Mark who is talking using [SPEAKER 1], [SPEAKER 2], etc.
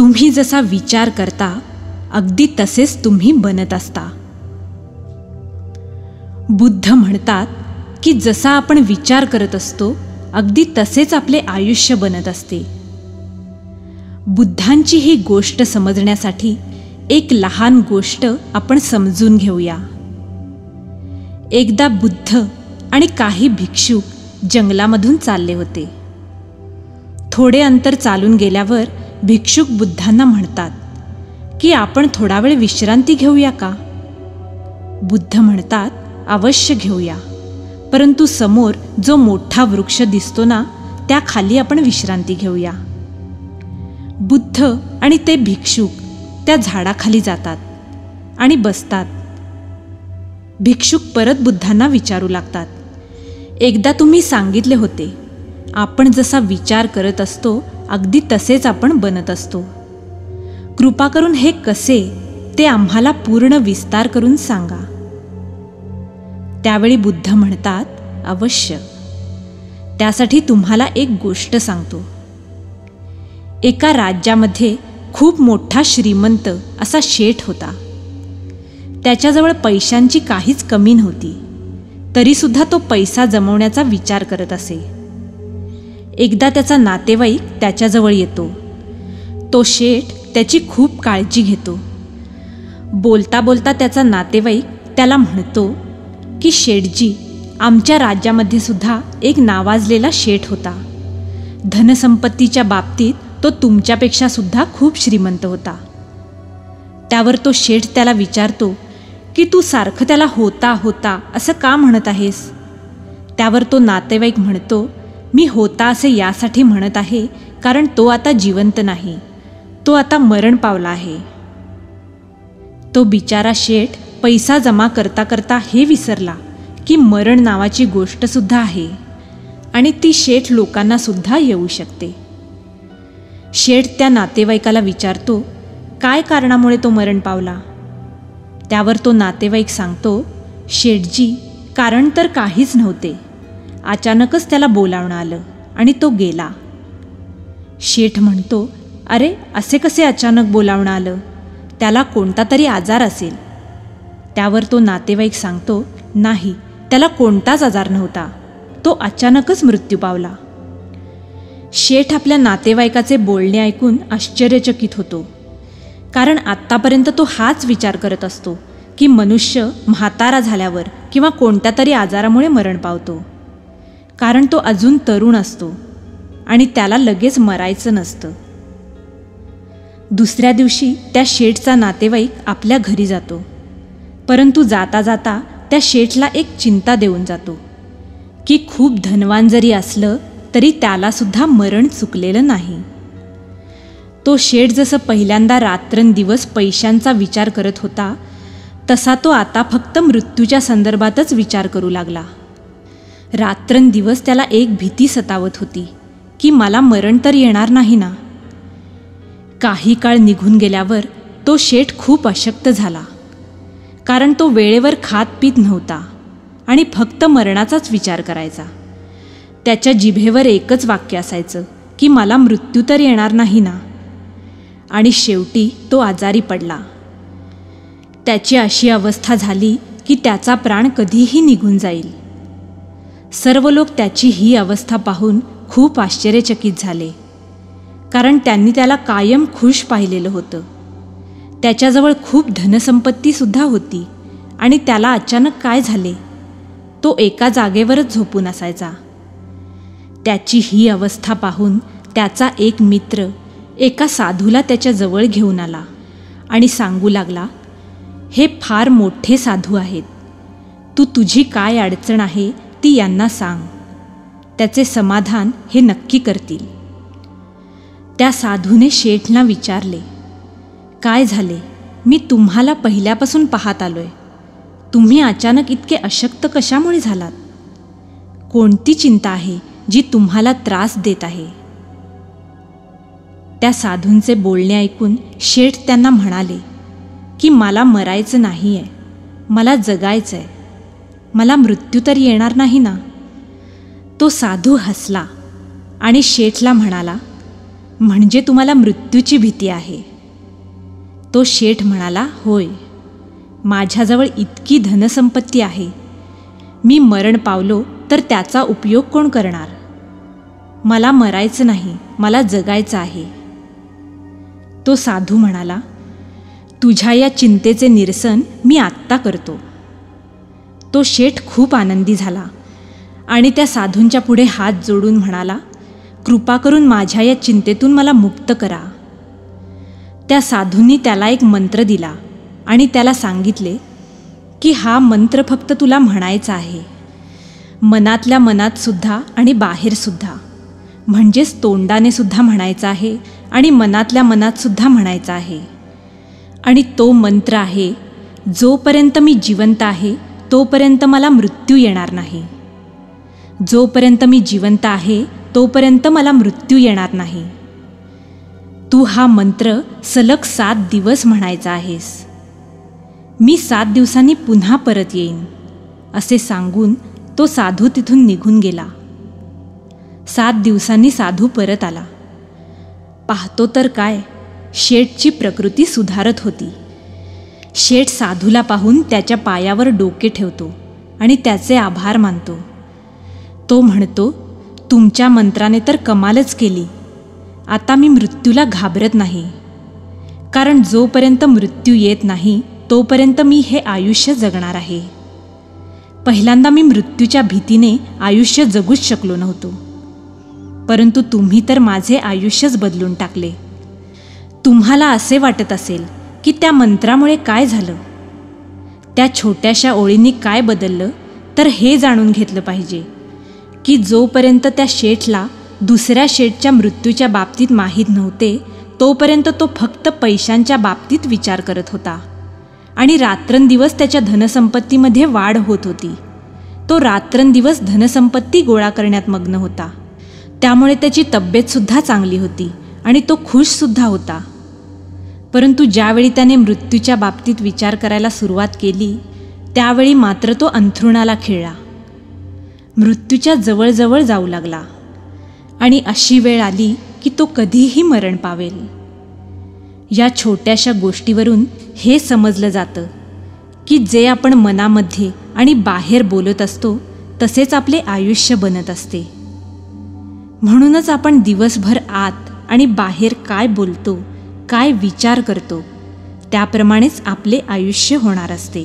[SPEAKER 1] तुम्ही जसा विचार करता अगदी तसेच तुम्ही बनत असता. बुद्ध म्हणतात की जसा आपण विचार करत असतो अगदी तसेच आपले आयुष्य बनत असते. बुद्धांची ही गोष्ट समजण्यासाठी एक लहान गोष्ट आपण समजून घेऊया. एकदा बुद्ध आणि काही भिक्षुक जंगलामधून चालले होते. थोडे अंतर चालून गेल्यावर भिक्षुक बुद्धांना म्हणतात की आपण थोडा वेळ विश्रांती घेऊया का? बुद्ध म्हणतात, अवश्य घेऊया, परंतु समोर जो मोठा वृक्ष दिसतो ना, त्याखाली आपण विश्रांती घेऊया. बुद्ध आणि ते भिक्षुक त्या झाडाखाली जातात आणि बसतात. भिक्षुक परत बुद्धांना विचारू लागतात, एकदा तुम्ही सांगितले होते आपण जसा विचार करत असतो अगदी तसेच आपण बनत असतो. कृपा करून हे कसे ते आम्हाला पूर्ण विस्तार करून सांगा. त्यावेळी बुद्ध म्हणतात, अवश्य, त्यासाठी तुम्हाला एक गोष्ट सांगतो. एका राज्यामध्ये खूप मोठा श्रीमंत असा शेठ होता. त्याच्याजवळ पैशांची काहीच कमी नव्हती, तरीसुद्धा तो पैसा जमवण्याचा विचार करत असे. एकदा त्याचा नातेवाईक त्याच्याजवळ येतो. तो शेठ त्याची खूप काळजी घेतो. बोलता बोलता त्याचा नातेवाईक त्याला म्हणतो की शेठजी, आमच्या राज्यामध्ये सुद्धा एक नावाजलेला शेठ होता. धनसंपत्तीच्या बाबतीत तो तुमच्यापेक्षा सुद्धा खूप श्रीमंत होता. त्यावर तो शेठ त्याला विचारतो की तू सारखं त्याला होता होता असं का म्हणत आहेस? त्यावर तो नातेवाईक म्हणतो, मी होता असे यासाठी म्हणत आहे कारण तो आता जिवंत नाही, तो आता मरण पावला आहे. तो बिचारा शेठ पैसा जमा करता करता हे विसरला की मरण नावाची गोष्ट सुद्धा आहे आणि ती शेठ लोकांना सुद्धा येऊ शकते. शेठ त्या नातेवाईकाला विचारतो, काय कारणामुळे तो मरण पावला? त्यावर तो नातेवाईक सांगतो, शेठजी, कारण तर काहीच नव्हते. अचानकच त्याला बोलावणं आलं आणि तो गेला. शेठ म्हणतो, अरे असे कसे अचानक बोलावणं आलं? त्याला कोणता तरी आजार असेल. त्यावर तो नातेवाईक सांगतो, नाही, त्याला कोणताच आजार नव्हता, तो अचानकच मृत्यू पावला. शेठ आपल्या नातेवाईकाचे बोलणे ऐकून आश्चर्यचकित होतो, कारण आत्तापर्यंत तो हाच विचार करत असतो की मनुष्य म्हातारा झाल्यावर किंवा कोणत्या तरी आजारामुळे मरण पावतो, कारण तो अजून तरुण असतो आणि त्याला लगेच मरायचं नसतं. दुसऱ्या दिवशी त्या शेठचा नातेवाईक आपल्या घरी जातो, परंतु जाता जाता त्या शेठला एक चिंता देऊन जातो की खूप धनवान जरी असलं तरी त्यालासुद्धा मरण चुकलेलं नाही. तो शेठ जसं पहिल्यांदा रात्रंदिवस पैशांचा विचार करत होता, तसा तो आता फक्त मृत्यूच्या संदर्भातच विचार करू लागला. रात्रंदिवस त्याला एक भीती सतावत होती की मला मरण तर येणार नाही ना. काही काळ निघून गेल्यावर तो शेठ खूप अशक्त झाला, कारण तो वेळेवर खात पीत नव्हता आणि फक्त मरणाचाच विचार करायचा. त्याच्या जिभेवर एकच वाक्य असायचं की मला मृत्यू तर येणार नाही ना. आणि शेवटी तो आजारी पडला. त्याची अशी अवस्था झाली की त्याचा प्राण कधीही निघून जाईल. सर्व लोक त्याची ही अवस्था पाहून खूप आश्चर्यचकित झाले, कारण त्यांनी त्याला कायम खुश पाहिलेलं होतं. त्याच्याजवळ खूप धनसंपत्तीसुद्धा होती आणि त्याला अचानक काय झाले? तो एका जागेवरच झोपून असायचा. त्याची ही अवस्था पाहून त्याचा एक मित्र एका साधूला त्याच्या जवळ घेऊन आला आणि सांगू लागला, हे फार मोठे साधू आहेत, तू तुझी काय अडचण आहे ती यांना सांग, त्याचे समाधान हे नक्की करतील. त्या साधूने शेठला विचारले, काय झाले? मी तुम्हाला पहिल्यापासून पाहत आलोय, तुम्ही अचानक इतके अशक्त कशामुळे झालात? कोणती चिंता आहे जी तुम्हाला त्रास देत आहे? त्या साधूंचे बोलणे ऐकून शेठ त्यांना म्हणाले की मला मरायचं नाही आहे, मला जगायचं आहे, मला मृत्यू तर येणार नाही ना. तो साधू हसला आणि शेठला म्हणाला, म्हणजे तुम्हाला मृत्यूची भीती आहे. तो शेठ म्हणाला, होय, माझ्याजवळ इतकी धनसंपत्ती आहे. मी मरण पावलो तर त्याचा उपयोग कोण करणार? मला मरायचं नाही, मला जगायचं आहे. तो साधू म्हणाला, तुझ्या या चिंतेचे निरसन मी आत्ता करतो. तो शेठ खूप आनंदी झाला आणि त्या साधूंच्या पुढे हात जोडून म्हणाला, कृपा करून माझ्या या चिंतेतून मला मुक्त करा. त्या साधूंनी त्याला एक मंत्र दिला आणि त्याला सांगितले की हा मंत्र फक्त तुला म्हणायचा आहे, मनातल्या मनात सुद्धा आणि बाहेर सुद्धा, म्हणजेच तोंडाने सुद्धा म्हणायचा आहे आणि मनातल्या मनात सुद्धा म्हणायचा आहे. आणि तो मंत्र आहे, जोपर्यंत मी जिवंत आहे तोपर्यंत मला मृत्यू येणार नाही. जोपर्यंत मी जिवंत आहे तोपर्यंत मला मृत्यू येणार नाही. तू हा मंत्र सलग 7 दिवस म्हणायचा आहेस. मी 7 दिवसांनी पुन्हा परत येईन, असे सांगून तो साधू तिथून निघून गेला. 7 दिवसांनी साधू परत आला. पाहतो तर काय, शेठची प्रकृती सुधारत होती. शेठ साधूला पाहून त्याच्या पायावर डोके ठेवतो आणि त्याचे आभार मानतो. तो म्हणतो, तुमच्या मंत्राने तर कमालच केली. आता मी मृत्यूला घाबरत नाही, कारण जोपर्यंत मृत्यू येत नाही तोपर्यंत मी हे आयुष्य जगणार आहे. पहिल्यांदा मी मृत्यूच्या भीतीने आयुष्य जगूच शकलो नव्हतो, परंतु तुम्ही तर माझे आयुष्यच बदलून टाकले. तुम्हाला असे वाटत असेल की त्या मंत्रामुळे काय झालं, त्या छोट्याशा ओळींनी काय बदललं, तर हे जाणून घेतलं पाहिजे की जोपर्यंत त्या शेठला दुसऱ्या शेठच्या मृत्यूच्या बाबतीत माहीत नव्हते तोपर्यंत तो फक्त पैशांच्या बाबतीत विचार करत होता आणि रात्रंदिवस त्याच्या धनसंपत्तीमध्ये वाढ होत होती. तो रात्रंदिवस धनसंपत्ती गोळा करण्यात मग्न होता. त्यामुळे त्याची तब्येतसुद्धा चांगली होती आणि तो खुशसुद्धा होता. परंतु ज्यावेळी त्याने मृत्यूच्या बाबतीत विचार करायला सुरुवात केली त्यावेळी मात्र तो अंथरुणाला खिळला. मृत्यूच्या जवळजवळ जाऊ लागला आणि अशी वेळ आली की तो कधीही मरण पावेल. या छोट्याशा गोष्टीवरून हे समजलं जातं की जे आपण मनामध्ये आणि बाहेर बोलत असतो तसेच आपले आयुष्य बनत असते. म्हणूनच आपण दिवसभर आत आणि बाहेर काय बोलतो, काय विचार करतो, त्याप्रमाणेच आपले आयुष्य होणार असते.